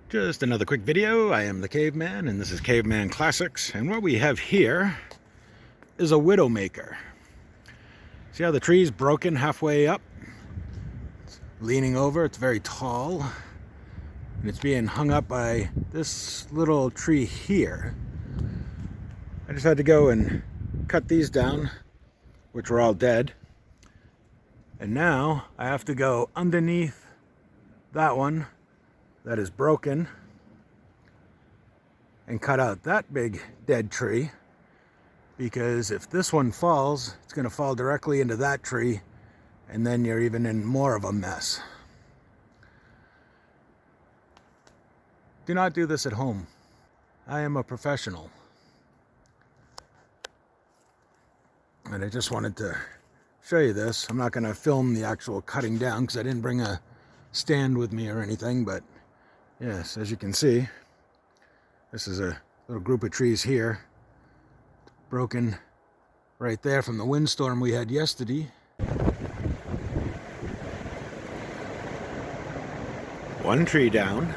Just another quick video. I am the Caveman, and this is Caveman Classics. And what we have here is a widowmaker. See how the tree's broken halfway up? It's leaning over, it's very tall. And it's being hung up by this little tree here. I just had to go and cut these down, which were all dead. And now I have to go underneath that one that is broken and cut out that big dead tree, because if this one falls, it's going to fall directly into that tree, and then you're even in more of a mess. Do not do this at home. I am a professional, and I just wanted to show you this. I'm not going to film the actual cutting down because I didn't bring a stand with me or anything, but yes, as you can see, this is a little group of trees here, broken right there from the windstorm we had yesterday. One tree down.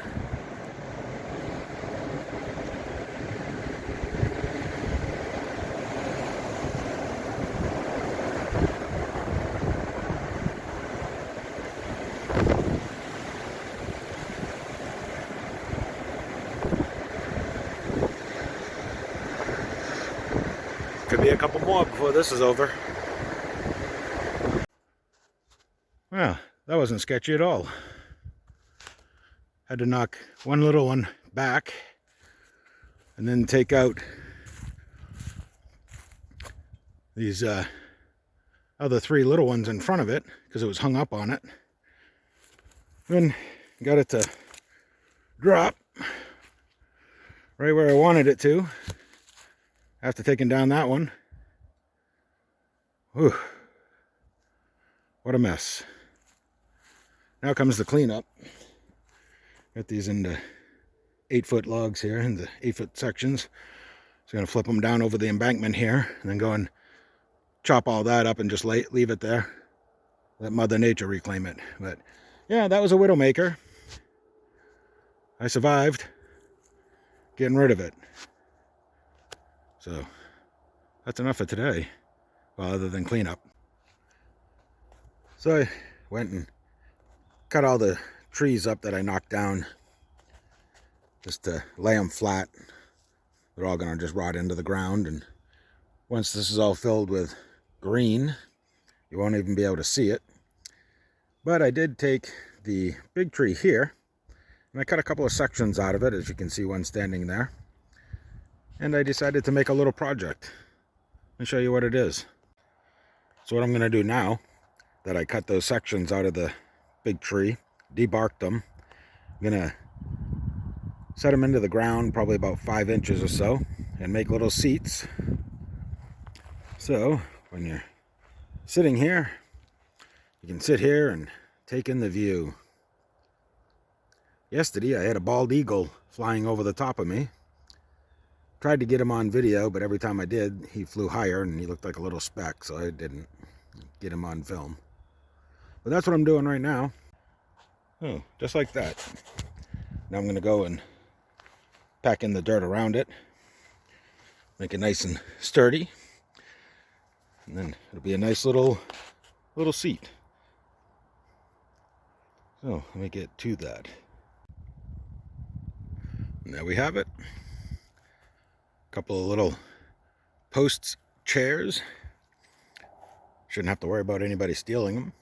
Could be a couple more before this is over. Well, that wasn't sketchy at all. Had to knock one little one back and then take out these other three little ones in front of it because it was hung up on it. Then got it to drop right where I wanted it to after taking down that one. Whew. What a mess. Now comes the cleanup. Got these into 8-foot logs here, into 8-foot sections. So I'm going to flip them down over the embankment here and then go and chop all that up and just leave it there. Let Mother Nature reclaim it. But yeah, that was a widowmaker. I survived getting rid of it. So that's enough for today, well, other than cleanup. So I went and cut all the trees up that I knocked down just to lay them flat. They're all going to just rot into the ground, and once this is all filled with green, you won't even be able to see it. But I did take the big tree here, and I cut a couple of sections out of it, as you can see one standing there. And I decided to make a little project and show you what it is. So what I'm going to do now that I cut those sections out of the big tree, debarked them, I'm going to set them into the ground probably about 5 inches or so and make little seats. So when you're sitting here, you can sit here and take in the view. Yesterday I had a bald eagle flying over the top of me. Tried to get him on video, but every time I did, he flew higher and he looked like a little speck, so I didn't get him on film. But that's what I'm doing right now. Oh, just like that. Now I'm going to go and pack in the dirt around it, make it nice and sturdy, and then it'll be a nice little seat. So let me get to that. And there we have it. Couple of little posts, chairs. Shouldn't have to worry about anybody stealing them.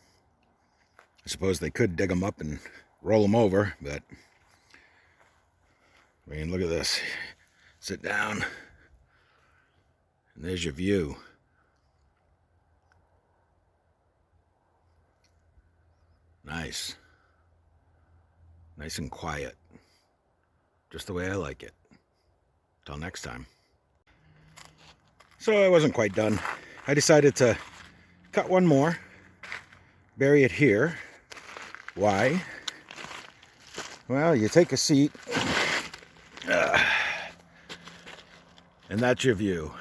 I suppose they could dig them up and roll them over, but I mean, look at this. Sit down, and there's your view. Nice. Nice and quiet. Just the way I like it. Till next time. So I wasn't quite done. I decided to cut one more, bury it here. Why? Well, you take a seat, and that's your view.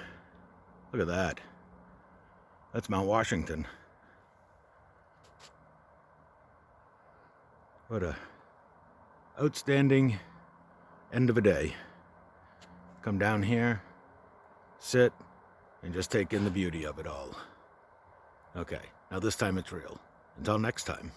Look at that. That's Mount Washington. What a outstanding end of a day. Come down here, sit, and just take in the beauty of it all. Okay, now this time it's real. Until next time.